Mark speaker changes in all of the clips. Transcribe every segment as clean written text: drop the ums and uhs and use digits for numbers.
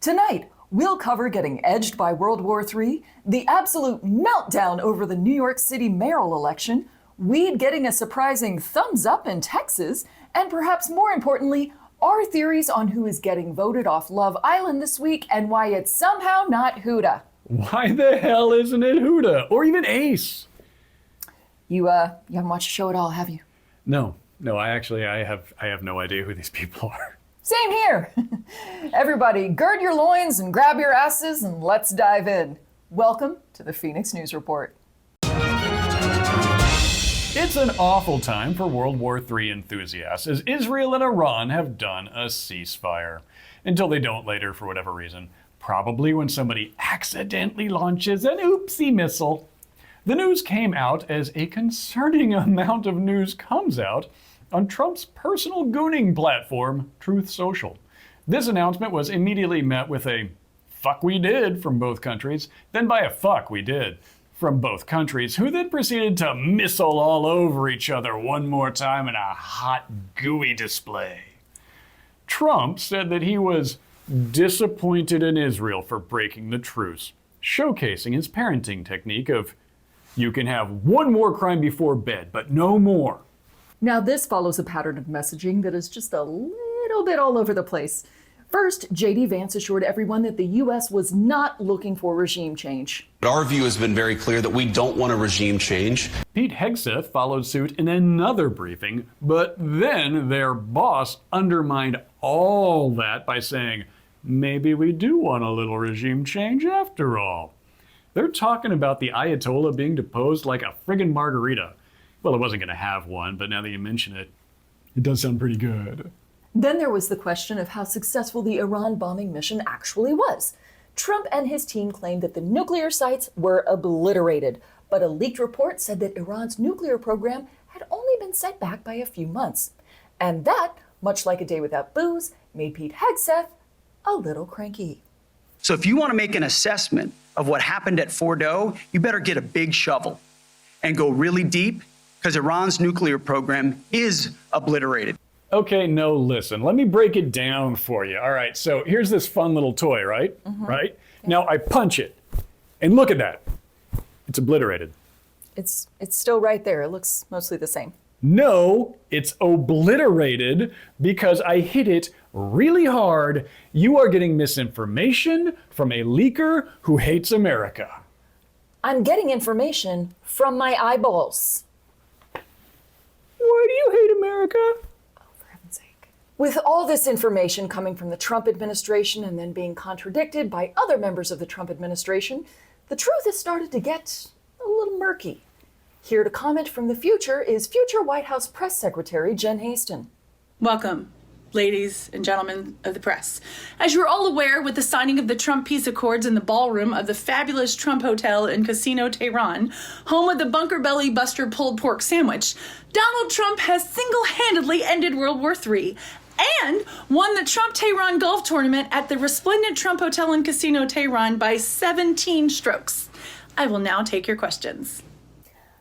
Speaker 1: Tonight, we'll cover getting edged by World War III, the absolute meltdown over the New York City mayoral election, weed getting a surprising thumbs up in Texas, and perhaps more importantly, our theories on who is getting voted off Love Island this week and why it's somehow not Huda.
Speaker 2: Why the hell isn't it Huda? Or even Ace?
Speaker 1: You haven't watched the show at all, have you?
Speaker 2: No, I have no idea who these people are.
Speaker 1: Same here. Everybody, gird your loins and grab your asses and let's dive in. Welcome to the Phoenix News Report.
Speaker 2: It's an awful time for World War III enthusiasts, as Israel and Iran have done a ceasefire. Until they don't later for whatever reason. Probably when somebody accidentally launches an oopsie missile. The news came out as a concerning amount of news comes out on Trump's personal gooning platform, Truth Social. This announcement was immediately met with a "fuck we did" from both countries, then by a "fuck we did" from both countries, who then proceeded to missile all over each other one more time in a hot, gooey display. Trump said that he was disappointed in Israel for breaking the truce, showcasing his parenting technique of, you can have one more crime before bed, but no more.
Speaker 1: Now this follows a pattern of messaging that is just a little bit all over the place. First, J.D. Vance assured everyone that the U.S. was not looking for regime change.
Speaker 3: Our view has been very clear that we don't want a regime change.
Speaker 2: Pete Hegseth followed suit in another briefing, but then their boss undermined all that by saying, maybe we do want a little regime change after all. They're talking about the Ayatollah being deposed like a friggin' margarita. Well, it wasn't going to have one, but now that you mention it, it does sound pretty good.
Speaker 1: Then there was the question of how successful the Iran bombing mission actually was. Trump and his team claimed that the nuclear sites were obliterated, but a leaked report said that Iran's nuclear program had only been set back by a few months. And that, much like a day without booze, made Pete Hegseth a little cranky.
Speaker 4: So if you want to make an assessment of what happened at Fordo, you better get a big shovel and go really deep, because Iran's nuclear program is obliterated.
Speaker 2: Okay, no, listen, let me break it down for you. All right, so here's this fun little toy, right? Mm-hmm. Right? Yeah. Now I punch it, and look at that. It's obliterated.
Speaker 1: It's still right there. It looks mostly the same.
Speaker 2: No, it's obliterated because I hit it really hard. You are getting misinformation from a leaker who hates America.
Speaker 1: I'm getting information from my eyeballs.
Speaker 2: Why do you hate America?
Speaker 1: Oh, for heaven's sake. With all this information coming from the Trump administration and then being contradicted by other members of the Trump administration, the truth has started to get a little murky. Here to comment from the future is future White House Press Secretary Jen Haston.
Speaker 5: Welcome, ladies and gentlemen of the press. As you're all aware, with the signing of the Trump peace accords in the ballroom of the fabulous Trump Hotel in Casino Tehran, home of the bunker belly buster pulled pork sandwich, Donald Trump has single-handedly ended World War III and won the Trump Tehran golf tournament at the resplendent Trump Hotel in Casino Tehran by 17 strokes. I will now take your questions.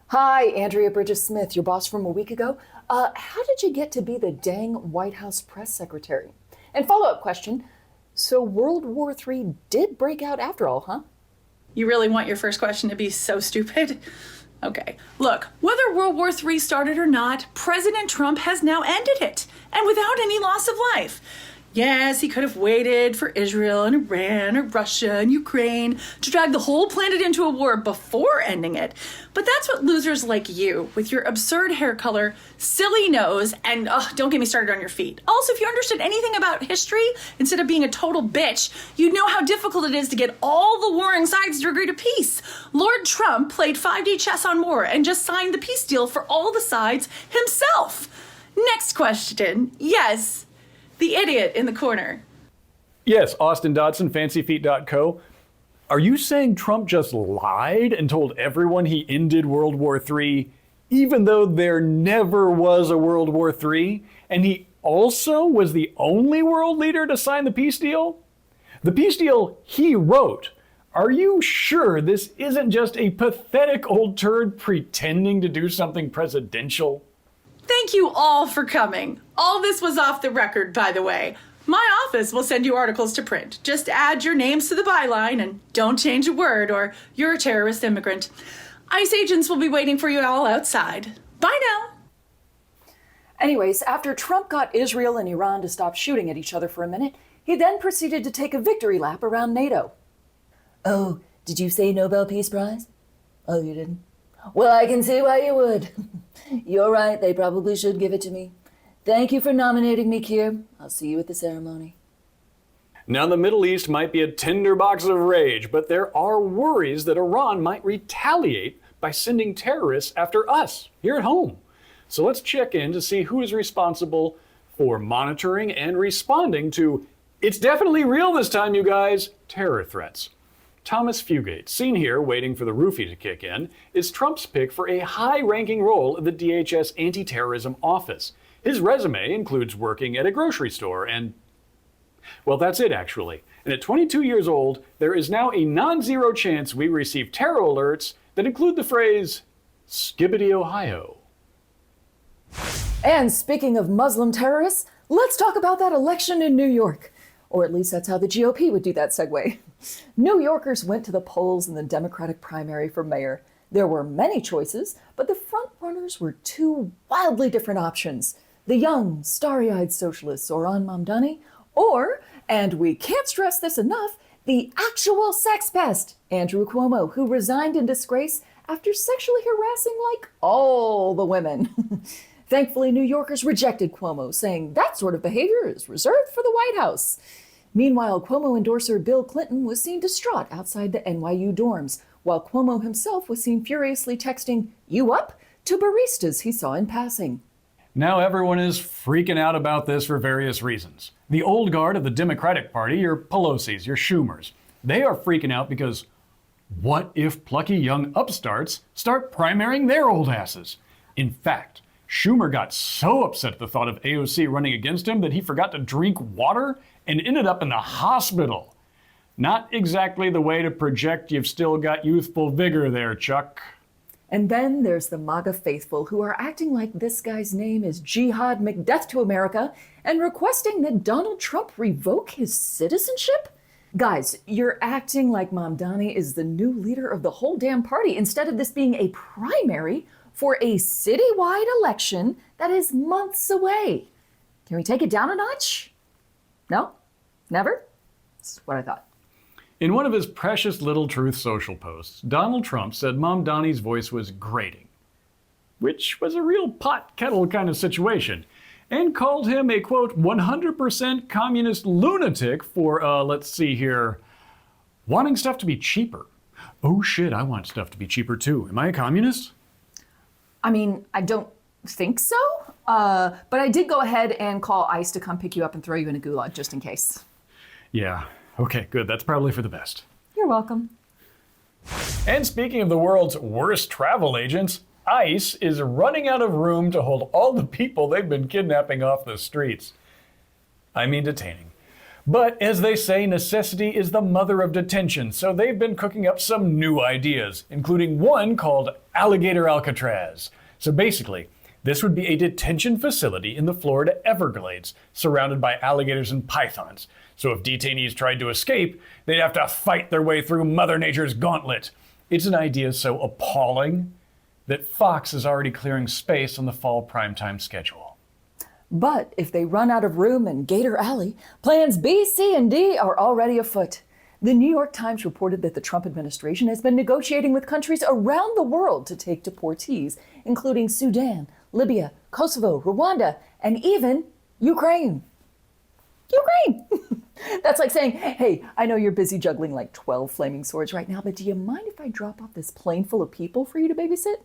Speaker 1: Hi, Andrea Bridges-Smith, your boss from a week ago. How did you get to be the dang White House press secretary? And follow-up question, so World War III did break out after all, huh?
Speaker 5: You really want your first question to be so stupid? Okay, look, whether World War III started or not, President Trump has now ended it, and without any loss of life. Yes, he could have waited for Israel and Iran or Russia and Ukraine to drag the whole planet into a war before ending it. But that's what losers like you, with your absurd hair color, silly nose, and don't get me started on your feet. Also, if you understood anything about history, instead of being a total bitch, you'd know how difficult it is to get all the warring sides to agree to peace. Lord Trump played 5D chess on war and just signed the peace deal for all the sides himself. Next question. Yes. The idiot in the corner.
Speaker 2: Yes, Austin Dodson, fancyfeet.co. Are you saying Trump just lied and told everyone he ended World War III, even though there never was a World War III, and he also was the only world leader to sign the peace deal? The peace deal he wrote. Are you sure this isn't just a pathetic old turd pretending to do something presidential?
Speaker 5: Thank you all for coming. All this was off the record, by the way. My office will send you articles to print. Just add your names to the byline and don't change a word or you're a terrorist immigrant. ICE agents will be waiting for you all outside. Bye now.
Speaker 1: Anyways, after Trump got Israel and Iran to stop shooting at each other for a minute, he then proceeded to take a victory lap around NATO. Oh, did you say Nobel Peace Prize? Oh, you didn't? Well, I can see why you would. You're right, they probably should give it to me. Thank you for nominating me, Keir. I'll see you at the ceremony.
Speaker 2: Now, the Middle East might be a tinderbox of rage, but there are worries that Iran might retaliate by sending terrorists after us here at home. So let's check in to see who is responsible for monitoring and responding to, it's definitely real this time, you guys, terror threats. Thomas Fugate, seen here waiting for the roofie to kick in, is Trump's pick for a high-ranking role at the DHS Anti-Terrorism Office. His resume includes working at a grocery store and, well, that's it actually. And at 22 years old, there is now a non-zero chance we receive terror alerts that include the phrase, Skibbity Ohio.
Speaker 1: And speaking of Muslim terrorists, let's talk about that election in New York. Or at least that's how the GOP would do that segue. New Yorkers went to the polls in the Democratic primary for mayor. There were many choices, but the frontrunners were two wildly different options. The young, starry-eyed socialist Zohran Mamdani, or, and we can't stress this enough, the actual sex pest, Andrew Cuomo, who resigned in disgrace after sexually harassing like all the women. Thankfully, New Yorkers rejected Cuomo, saying that sort of behavior is reserved for the White House. Meanwhile, Cuomo endorser Bill Clinton was seen distraught outside the NYU dorms, while Cuomo himself was seen furiously texting, "You up?" to baristas he saw in passing.
Speaker 2: Now everyone is freaking out about this for various reasons. The old guard of the Democratic Party, your Pelosi's, your Schumers, they are freaking out because what if plucky young upstarts start primarying their old asses? In fact, Schumer got so upset at the thought of AOC running against him that he forgot to drink water and ended up in the hospital. Not exactly the way to project you've still got youthful vigor there, Chuck.
Speaker 1: And then there's the MAGA faithful who are acting like this guy's name is Jihad McDeath to America and requesting that Donald Trump revoke his citizenship? Guys, you're acting like Mamdani is the new leader of the whole damn party instead of this being a primary for a citywide election that is months away. Can we take it down a notch? No? Never? That's what I thought.
Speaker 2: In one of his precious little Truth Social posts, Donald Trump said Mamdani's voice was grating, which was a real pot-kettle kind of situation, and called him a, quote, 100% communist lunatic for, let's see here, wanting stuff to be cheaper. Oh shit, I want stuff to be cheaper too. Am I a communist?
Speaker 1: I mean, I don't think so, but I did go ahead and call ICE to come pick you up and throw you in a gulag just in case.
Speaker 2: Yeah, okay, good. That's probably for the best.
Speaker 1: You're welcome.
Speaker 2: And speaking of the world's worst travel agents, ICE is running out of room to hold all the people they've been kidnapping off the streets. I mean detaining. But as they say, necessity is the mother of detention, so they've been cooking up some new ideas, including one called Alligator Alcatraz. So basically, this would be a detention facility in the Florida Everglades, surrounded by alligators and pythons. So if detainees tried to escape, they'd have to fight their way through Mother Nature's gauntlet. It's an idea so appalling that Fox is already clearing space on the fall primetime schedule.
Speaker 1: But if they run out of room in Gator Alley, plans B, C, and D are already afoot. The New York Times reported that the Trump administration has been negotiating with countries around the world to take deportees, including Sudan, Libya, Kosovo, Rwanda, and even Ukraine. Ukraine! That's like saying, hey, I know you're busy juggling like 12 flaming swords right now, but do you mind if I drop off this plane full of people for you to babysit?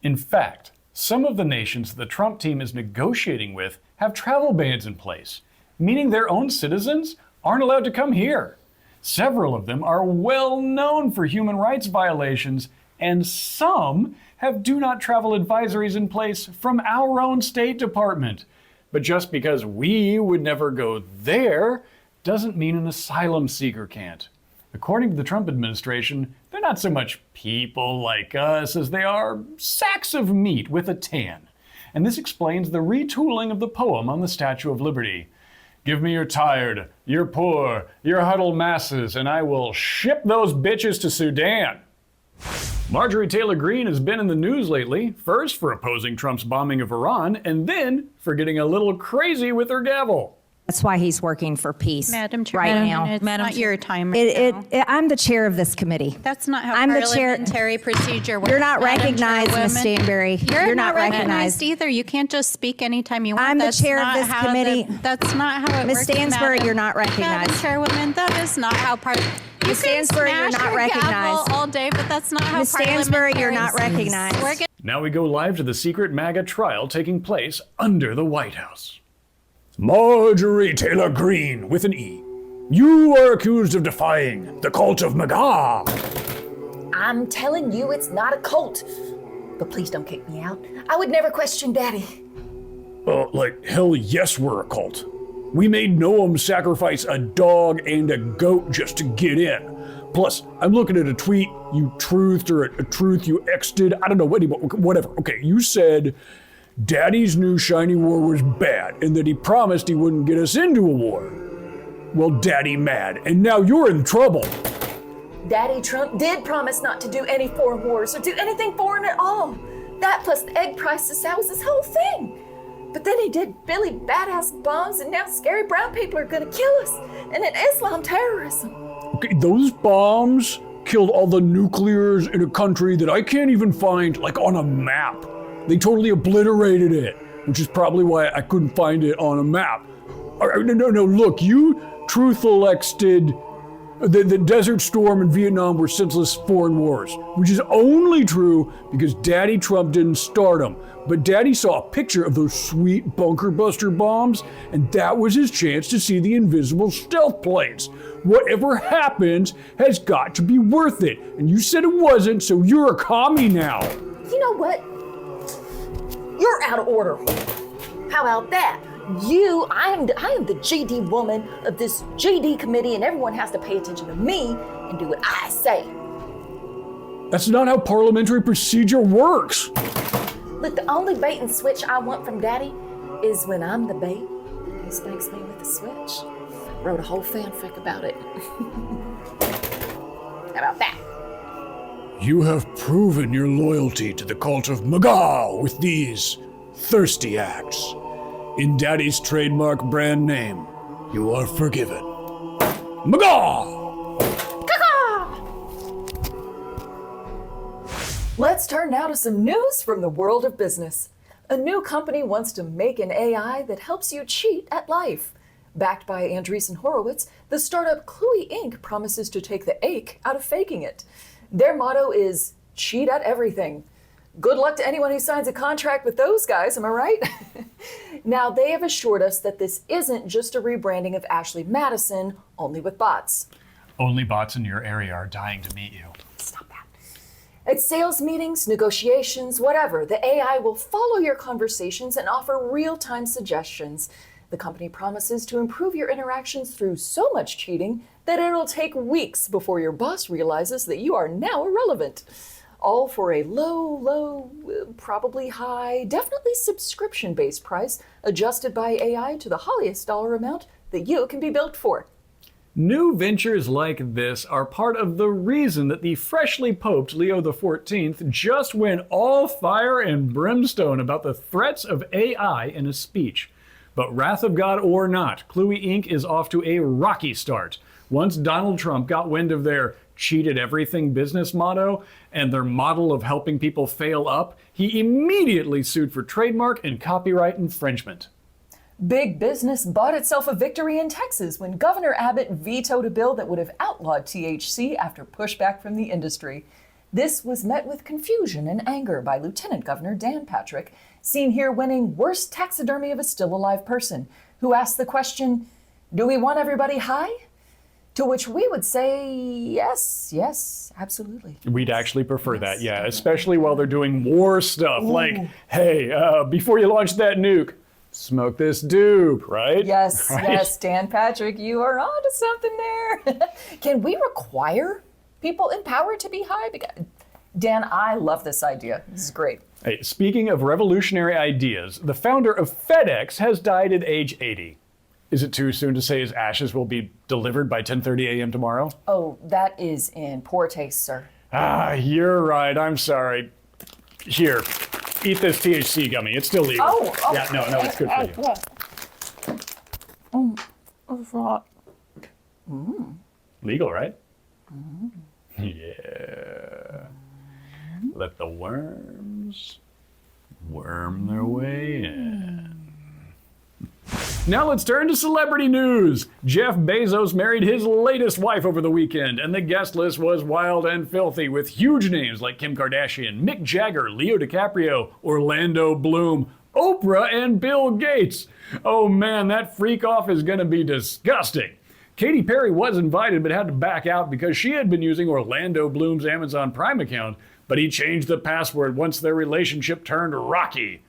Speaker 2: In fact, some of the nations the Trump team is negotiating with have travel bans in place, meaning their own citizens aren't allowed to come here. Several of them are well known for human rights violations, and some have do not travel advisories in place from our own State Department. But just because we would never go there doesn't mean an asylum seeker can't. According to the Trump administration, they're not so much people like us as they are sacks of meat with a tan. And this explains the retooling of the poem on the Statue of Liberty. Give me your tired, your poor, your huddled masses, and I will ship those bitches to Sudan. Marjorie Taylor Greene has been in the news lately, first for opposing Trump's bombing of Iran, and then for getting a little crazy with her gavel.
Speaker 6: That's why he's working for peace
Speaker 7: Madam Chair,
Speaker 6: right now.
Speaker 7: it's not your time.
Speaker 6: I'm the chair of this committee.
Speaker 7: That's not how
Speaker 6: I'm the chair.
Speaker 7: parliamentary procedure works.
Speaker 6: You're not
Speaker 7: Madam
Speaker 6: recognized, Ms.
Speaker 7: Chairwoman.
Speaker 6: Stanberry.
Speaker 7: You're
Speaker 6: not recognized
Speaker 7: either. You can't just speak anytime you want.
Speaker 6: I'm the
Speaker 7: That's
Speaker 6: chair of
Speaker 7: not
Speaker 6: this
Speaker 7: how
Speaker 6: committee.
Speaker 7: That's not how it
Speaker 6: Ms.
Speaker 7: works.
Speaker 6: Stansbury,
Speaker 7: Madam.
Speaker 6: you're not recognized.
Speaker 7: Madam Chairwoman, that is not how You
Speaker 6: Ms.
Speaker 7: can
Speaker 6: Stansbury, you're
Speaker 7: smash
Speaker 6: not
Speaker 7: your gavel
Speaker 6: recognized.
Speaker 7: all day, but that's not how
Speaker 6: Ms. Stansbury, you're not
Speaker 7: parliamentarians
Speaker 6: recognized.
Speaker 7: work.
Speaker 2: Now we go live to the secret MAGA trial taking place under the White House. Marjorie Taylor Greene with an E. You are accused of defying the cult of MAGA.
Speaker 1: I'm telling you, it's not a cult. But please don't kick me out. I would never question Daddy.
Speaker 2: Like, hell yes, we're a cult. We made Noam sacrifice a dog and a goat just to get in. Plus, I'm looking at a tweet you truthed or a truth you X'd. I don't know, whatever. Okay, you said Daddy's new shiny war was bad and that he promised he wouldn't get us into a war. Well, Daddy mad, and now you're in trouble.
Speaker 1: Daddy Trump did promise not to do any foreign wars or do anything foreign at all. That plus the egg prices, that was his whole thing. But then he did Billy badass bombs, and now scary brown people are gonna kill us. And an Islam terrorism.
Speaker 2: Okay, those bombs killed all the nuclears in a country that I can't even find, like, on a map. They totally obliterated it, which is probably why I couldn't find it on a map. No, look, you truth-elected the Desert Storm and Vietnam were senseless foreign wars, which is only true because Daddy Trump didn't start them. But Daddy saw a picture of those sweet bunker buster bombs, and that was his chance to see the invisible stealth planes. Whatever happens has got to be worth it. And you said it wasn't, so you're a commie now.
Speaker 1: You know what? You're out of order. How about that? I am the GD woman of this GD committee, and everyone has to pay attention to me and do what I say.
Speaker 2: That's not how parliamentary procedure works.
Speaker 1: Look, the only bait and switch I want from Daddy is when I'm the bait, he spanks me with the switch. Wrote a whole fanfic about it. How about that?
Speaker 2: You have proven your loyalty to the cult of MAGA with these thirsty acts. In Daddy's trademark brand name, you are forgiven. MAGA!
Speaker 1: Let's turn now to some news from the world of business. A new company wants to make an AI that helps you cheat at life. Backed by Andreessen Horowitz, the startup Cluey Inc. promises to take the ache out of faking it. Their motto is cheat at everything. Good luck to anyone who signs a contract with those guys, am I right? Now, they have assured us that this isn't just a rebranding of Ashley Madison, only with bots.
Speaker 2: Only bots in your area are dying to meet you.
Speaker 1: Stop that. At sales meetings, negotiations, whatever, the AI will follow your conversations and offer real-time suggestions. The company promises to improve your interactions through so much cheating that it'll take weeks before your boss realizes that you are now irrelevant. All for a low, probably high, definitely subscription-based price, adjusted by AI to the highest dollar amount that you can be billed for.
Speaker 2: New ventures like this are part of the reason that the freshly poped Leo XIV just went all fire and brimstone about the threats of AI in a speech. But wrath of God or not, Cluey Inc. is off to a rocky start. Once Donald Trump got wind of their cheat at everything business motto and their model of helping people fail up, he immediately sued for trademark and copyright infringement.
Speaker 1: Big business bought itself a victory in Texas when Governor Abbott vetoed a bill that would have outlawed THC after pushback from the industry. This was met with confusion and anger by Lieutenant Governor Dan Patrick, seen here winning worst taxidermy of a still alive person, who asked the question, "Do we want everybody high?" To which we would say, yes, absolutely.
Speaker 2: We'd actually prefer that, yeah, especially while they're doing war stuff. Ooh. Like, hey, before you launch that nuke, smoke this dupe, right?
Speaker 1: Yes,
Speaker 2: right?
Speaker 1: Yes, Dan Patrick, you are onto something there. Can we require people in power to be high? Because, Dan, I love this idea. This is great.
Speaker 2: Hey, speaking of revolutionary ideas, the founder of FedEx has died at age 80. Is it too soon to say his ashes will be delivered by 10:30 a.m. tomorrow?
Speaker 1: Oh, that is in poor taste, sir.
Speaker 2: Ah, you're right. I'm sorry. Here, eat this THC gummy. It's still legal.
Speaker 1: Oh.
Speaker 2: Yeah, no, it's good for you. Legal, right? Yeah. Let the worms worm their way in. Now let's turn to celebrity news. Jeff Bezos married his latest wife over the weekend, and the guest list was wild and filthy with huge names like Kim Kardashian, Mick Jagger, Leo DiCaprio, Orlando Bloom, Oprah, and Bill Gates. Oh man, that freak off is gonna be disgusting. Katy Perry was invited but had to back out because she had been using Orlando Bloom's Amazon Prime account, but he changed the password once their relationship turned rocky.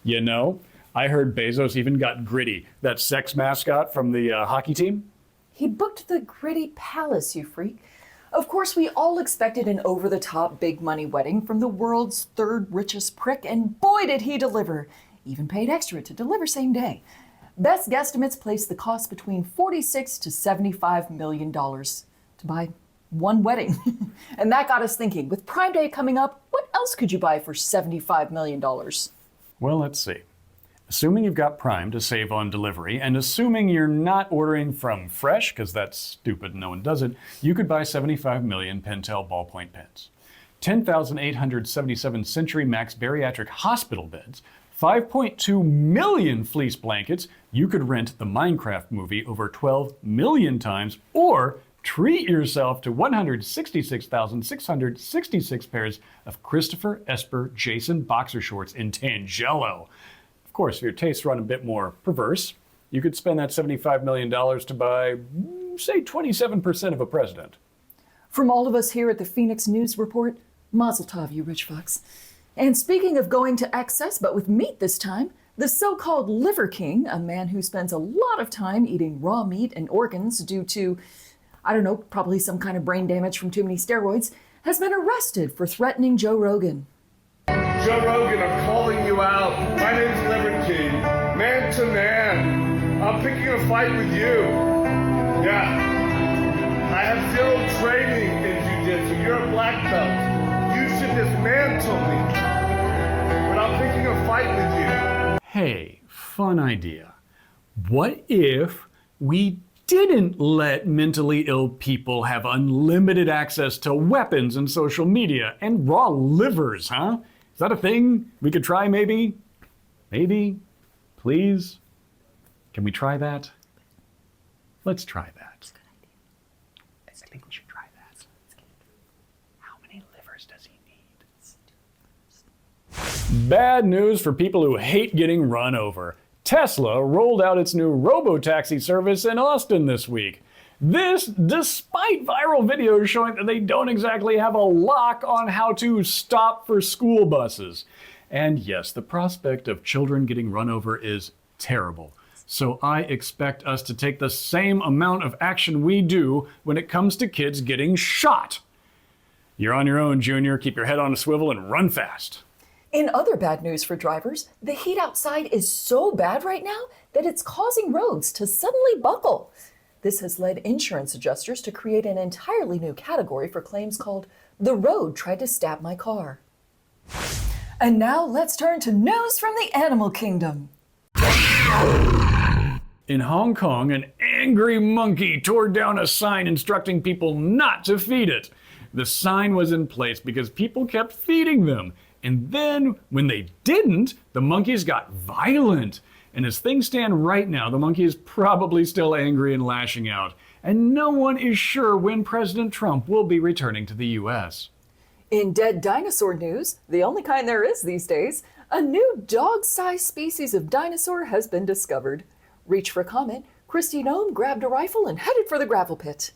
Speaker 2: You know, I heard Bezos even got Gritty, that sex mascot from the hockey team.
Speaker 1: He booked the Gritty Palace, you freak. Of course, we all expected an over-the-top big money wedding from the world's third richest prick, and boy did he deliver. Even paid extra to deliver same day. Best guesstimates placed the cost between $46 to $75 million to buy one wedding. And that got us thinking, with Prime Day coming up, what else could you buy for $75 million?
Speaker 2: Well, let's see. Assuming you've got Prime to save on delivery, and assuming you're not ordering from Fresh, because that's stupid and no one does it, you could buy 75 million Pentel ballpoint pens, 10,877 Century Max bariatric hospital beds, 5.2 million fleece blankets. You could rent the Minecraft movie over 12 million times, or treat yourself to 166,666 pairs of Christopher Esper Jason boxer shorts in Tangelo. Of course, if your tastes run a bit more perverse, you could spend that $75 million to buy, say, 27% of a president.
Speaker 1: From all of us here at the Phoenix News Report, Mazel Tov, you rich fucks. And speaking of going to excess, but with meat this time, the so-called Liver King, a man who spends a lot of time eating raw meat and organs due to, I don't know, probably some kind of brain damage from too many steroids, has been arrested for threatening Joe Rogan.
Speaker 8: Joe Rogan, I'm calling you out. My name's Liver King, man to man. I'm picking a fight with you. Yeah. I have zero training in jiu-jitsu. You're a black belt. You should dismantle me. But I'm picking a fight with you.
Speaker 2: Hey, fun idea. What if we didn't let mentally ill people have unlimited access to weapons and social media and raw livers, huh? Is that a thing we could try maybe? Maybe? Please? Can we try that? Let's try that. I think we should try that. How many livers does he need? Bad news for people who hate getting run over. Tesla rolled out its new Robotaxi service in Austin this week. This despite viral videos showing that they don't exactly have a lock on how to stop for school buses. And yes, the prospect of children getting run over is terrible. So I expect us to take the same amount of action we do when it comes to kids getting shot. You're on your own, Junior. Keep your head on a swivel and run fast.
Speaker 1: In other bad news for drivers, the heat outside is so bad right now that it's causing roads to suddenly buckle. This has led insurance adjusters to create an entirely new category for claims called "The Road Tried to Stab My Car." And now let's turn to news from the animal kingdom.
Speaker 2: In Hong Kong, an angry monkey tore down a sign instructing people not to feed it. The sign was in place because people kept feeding them. And then, when they didn't, the monkeys got violent. And as things stand right now, the monkey is probably still angry and lashing out. And no one is sure when President Trump will be returning to the U.S.
Speaker 1: In dead dinosaur news, the only kind there is these days, a new dog-sized species of dinosaur has been discovered. Reach for comment, Kristi Noem grabbed a rifle and headed for the gravel pit.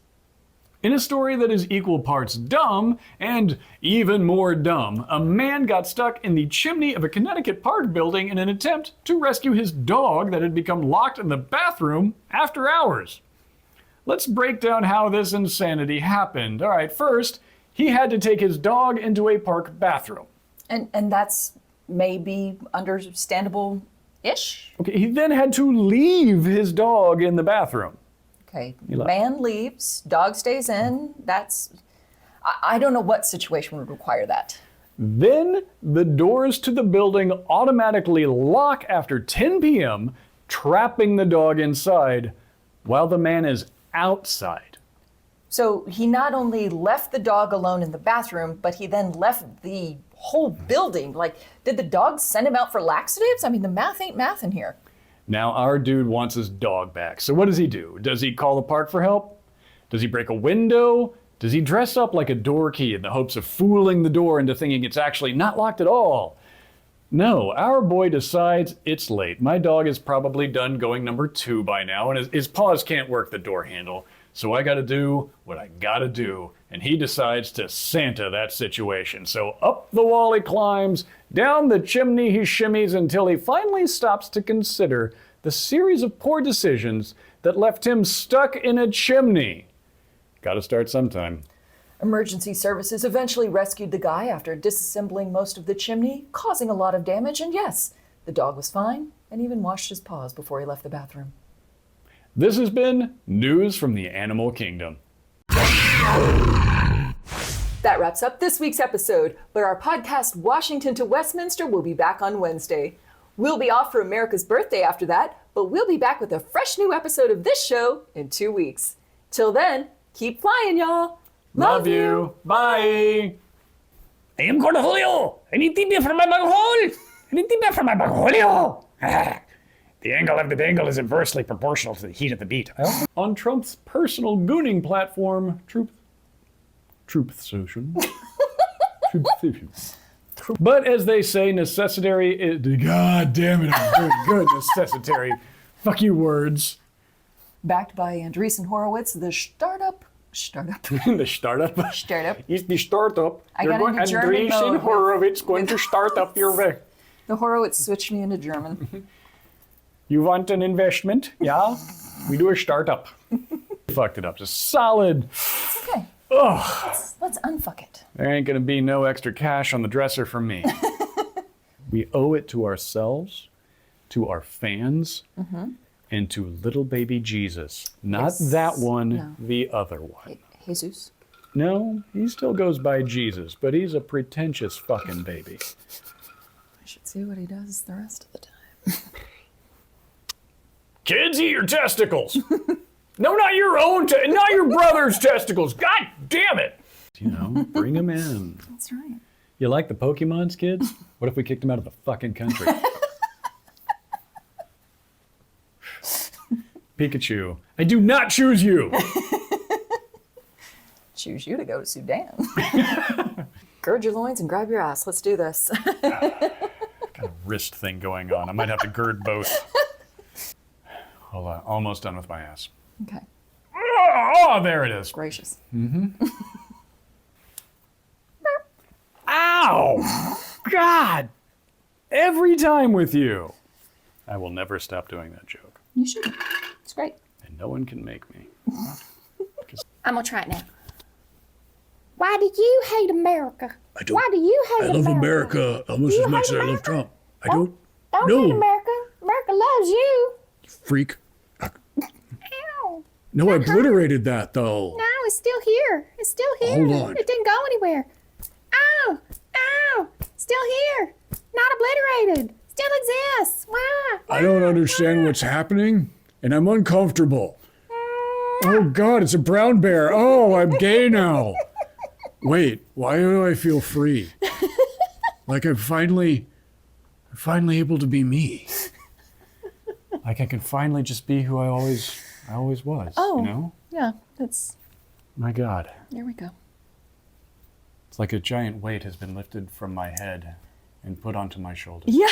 Speaker 2: In a story that is equal parts dumb and even more dumb, a man got stuck in the chimney of a Connecticut park building in an attempt to rescue his dog that had become locked in the bathroom after hours. Let's break down how this insanity happened. All right, first, he had to take his dog into a park bathroom.
Speaker 1: And that's maybe understandable Ish.
Speaker 2: Okay, he then had to leave his dog in the bathroom.
Speaker 1: Okay.
Speaker 2: left.
Speaker 1: Man leaves, dog stays in. That's. I don't know what situation would require that.
Speaker 2: Then the doors to the building automatically lock after 10 p.m., trapping the dog inside while the man is outside.
Speaker 1: So he not only left the dog alone in the bathroom, but he then left the whole building. Like, did the dog send him out for laxatives? I mean, the math ain't math in here.
Speaker 2: Now our dude wants his dog back. So what does he do? Does he call the park for help? Does he break a window? Does he dress up like a door key in the hopes of fooling the door into thinking it's actually not locked at all? No, our boy decides it's late. My dog is probably done going number 2 by now, and his paws can't work the door handle. So I gotta do what I gotta do. And he decides to Santa that situation. So up the wall he climbs, down the chimney he shimmies until he finally stops to consider the series of poor decisions that left him stuck in a chimney. Gotta start sometime.
Speaker 1: Emergency services eventually rescued the guy after disassembling most of the chimney, causing a lot of damage. And yes, the dog was fine and even washed his paws before he left the bathroom.
Speaker 2: This has been News from the Animal Kingdom.
Speaker 1: That wraps up this week's episode, but our podcast, Washington to Westminster, will be back on Wednesday. We'll be off for America's birthday after that, but we'll be back with a fresh new episode of this show in 2 weeks. Till then, keep flying, y'all.
Speaker 2: Love you. Bye.
Speaker 9: I am called Julio. I need tibia for my bug hole. I need tibia for my bug Julio. The angle of the dangle is inversely proportional to the heat of the beat.
Speaker 2: On Trump's personal gooning platform, Truth Social. Truth Social. But as they say, necessitary is... God damn it, I'm doing good, necessitary. Fuck you, words.
Speaker 1: Backed by Andreessen Horowitz, the startup.
Speaker 2: The startup?
Speaker 1: Startup.
Speaker 2: It's the startup.
Speaker 1: I got into German
Speaker 2: Andreessen
Speaker 1: mode
Speaker 2: Horowitz going to start up your way.
Speaker 1: The Horowitz switched me into German.
Speaker 2: You want an investment? Yeah? We do a startup. Fucked it up. Just solid.
Speaker 1: Okay.
Speaker 2: Ugh.
Speaker 1: Let's unfuck it.
Speaker 2: There ain't gonna be no extra cash on the dresser from me. We owe it to ourselves, to our fans, and to little baby Jesus. Not
Speaker 1: Yes.
Speaker 2: that one,
Speaker 1: No.
Speaker 2: the other one.
Speaker 1: Jesus.
Speaker 2: No, he still goes by Jesus, but he's a pretentious fucking baby.
Speaker 1: I should see what he does the rest of the time.
Speaker 2: Kids, eat your testicles. No, not your own, not your brother's testicles. God damn it. You know, bring them in.
Speaker 1: That's right.
Speaker 2: You like the Pokemons, kids? What if we kicked them out of the fucking country? Pikachu, I do not choose you.
Speaker 1: Choose you to go to Sudan. Gird your loins and grab your ass. Let's do this.
Speaker 2: Got a wrist thing going on. I might have to gird both. Hold on, almost done with my ass.
Speaker 1: Okay.
Speaker 2: Oh, there it is.
Speaker 1: Gracious.
Speaker 2: Ow! God! Every time with you. I will never stop doing that joke.
Speaker 1: You should. It's great.
Speaker 2: And no one can make me.
Speaker 6: I'm gonna try it now. Why do you hate America?
Speaker 9: I don't.
Speaker 6: Why do you hate
Speaker 9: I love
Speaker 6: America?
Speaker 9: America almost
Speaker 6: You
Speaker 9: as much
Speaker 6: hate
Speaker 9: as I love
Speaker 6: America?
Speaker 9: Trump. I don't.
Speaker 6: Don't
Speaker 9: No.
Speaker 6: hate America. America loves you.
Speaker 9: Freak.
Speaker 6: Ow.
Speaker 9: No, I obliterated that though.
Speaker 6: No, it's still here. It's still here.
Speaker 9: Hold on.
Speaker 6: It didn't go anywhere. Ow. Ow. Still here. Not obliterated. Still exists. Why?
Speaker 9: I don't understand what's happening, and I'm uncomfortable. Oh God, it's a brown bear. Oh, I'm gay now. Wait, why do I feel free? Like I'm finally able to be me.
Speaker 2: Like I can finally just be who I always was.
Speaker 1: Oh.
Speaker 2: You know?
Speaker 1: Yeah, that's.
Speaker 2: My God.
Speaker 1: There we go.
Speaker 2: It's like a giant weight has been lifted from my head and put onto my shoulders.
Speaker 1: Yeah.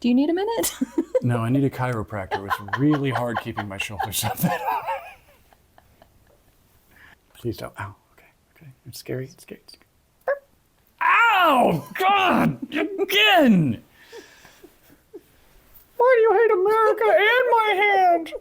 Speaker 1: Do you need a minute?
Speaker 2: No, I need a chiropractor. It was really hard keeping my shoulders up that high. Please don't. Ow. Okay. It's scary. It's scary. Ow! God! Again! Why do you hate America and my hand?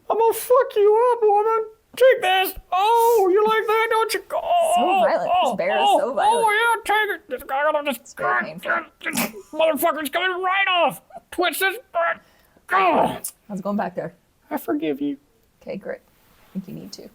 Speaker 2: I'm gonna fuck you up, woman. Take this. Oh, you like that, don't you? Oh,
Speaker 1: So violent. This bear is so violent.
Speaker 2: Oh, yeah, take it. I gotta just,
Speaker 1: very painful.
Speaker 2: this motherfucker's coming right off. Twist this. Oh,
Speaker 1: How's it going back there?
Speaker 2: I forgive you.
Speaker 1: Okay, great. I think you need to.